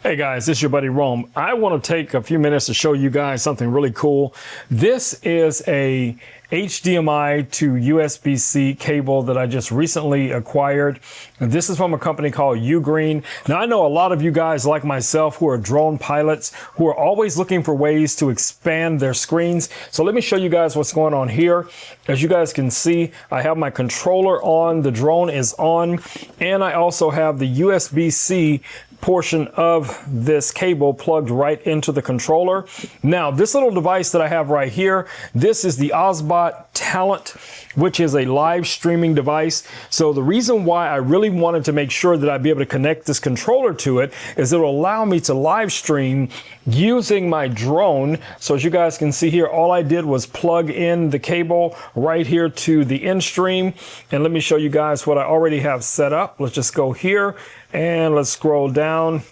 Hey guys, this is your buddy Rome. I want to take a few minutes to show you guys something really cool. This is a HDMI to USB-C cable that I just recently acquired. And this is from a company called UGREEN. Now I know a lot of you guys like myself who are drone pilots who are always looking for ways to expand their screens. So let me show you guys what's going on here. As you guys can see, I have my controller on, the drone is on, and I also have the USB-C portion of this cable plugged right into the controller. Now, this little device that I have right here, this is the Osbot Talent, which is a live streaming device. So the reason why I really wanted to make sure that I'd be able to connect this controller to it is it'll allow me to live stream using my drone. So as you guys can see here, all I did was plug in the cable right here to the end stream. And let me show you guys what I already have set up. Let's just go here and let's scroll down.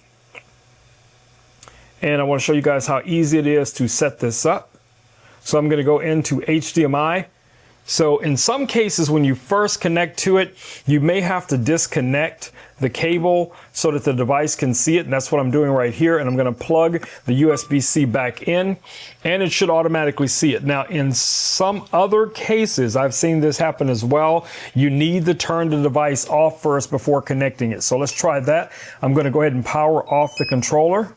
And I want to show you guys how easy it is to set this up. So I'm going to go into HDMI. So in some cases, when you first connect to it, you may have to disconnect the cable so that the device can see it. And that's what I'm doing right here. And I'm going to plug the USB-C back in and it should automatically see it. Now, in some other cases, I've seen this happen as well. You need to turn the device off first before connecting it. So let's try that. I'm going to go ahead and power off the controller.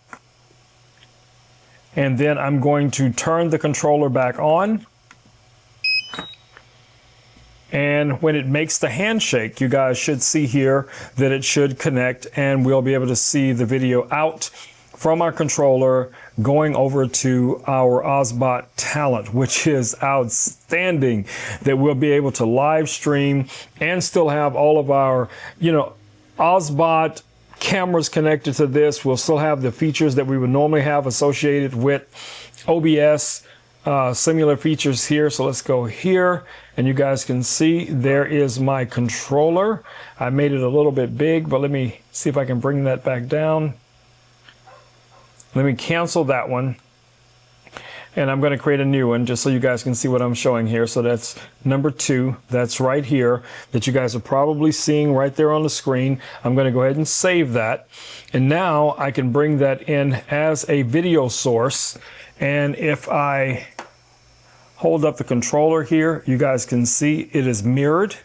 And then I'm going to turn the controller back on. And when it makes the handshake, you guys should see here that it should connect and we'll be able to see the video out from our controller going over to our Osbot Talent, which is outstanding that we'll be able to live stream and still have all of our, Osbot cameras connected to this. We'll still have the features that we would normally have associated with OBS. Similar features here. So let's go here and you guys can see there is my controller. I made it a little bit big, but let me see if I can bring that back down. Let me cancel that one. And I'm going to create a new one just so you guys can see what I'm showing here. So that's number 2. That's right here that you guys are probably seeing right there on the screen. I'm going to go ahead and save that. And now I can bring that in as a video source. And if I hold up the controller here, you guys can see it is mirrored.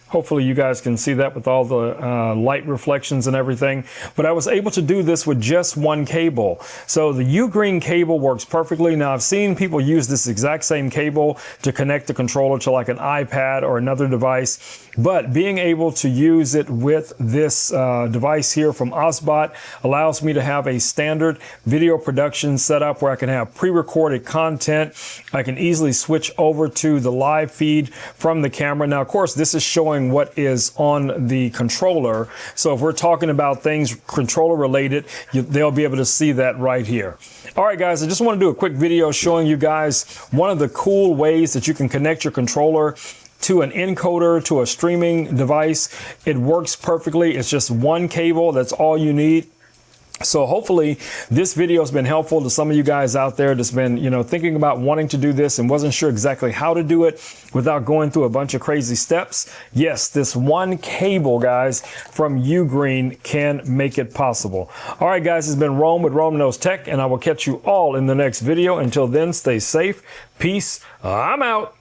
Hopefully you guys can see that with all the light reflections and everything. But I was able to do this with just one cable. So the UGREEN cable works perfectly. Now I've seen people use this exact same cable to connect the controller to like an iPad or another device. But being able to use it with this device here from Osbot allows me to have a standard video production setup where I can have pre-recorded content. I can easily switch over to the live feed from the camera. Now, of course, this is showing what is on the controller. So if we're talking about things controller related, they'll be able to see that right here. All right, guys, I just want to do a quick video showing you guys one of the cool ways that you can connect your controller to an encoder, to a streaming device. It works perfectly. It's just one cable. That's all you need. So hopefully this video has been helpful to some of you guys out there that's been, thinking about wanting to do this and wasn't sure exactly how to do it without going through a bunch of crazy steps. Yes, this one cable, guys, from UGREEN can make it possible. All right, guys, it's been Rome with Rome Knows Tech, and I will catch you all in the next video. Until then, stay safe. Peace. I'm out.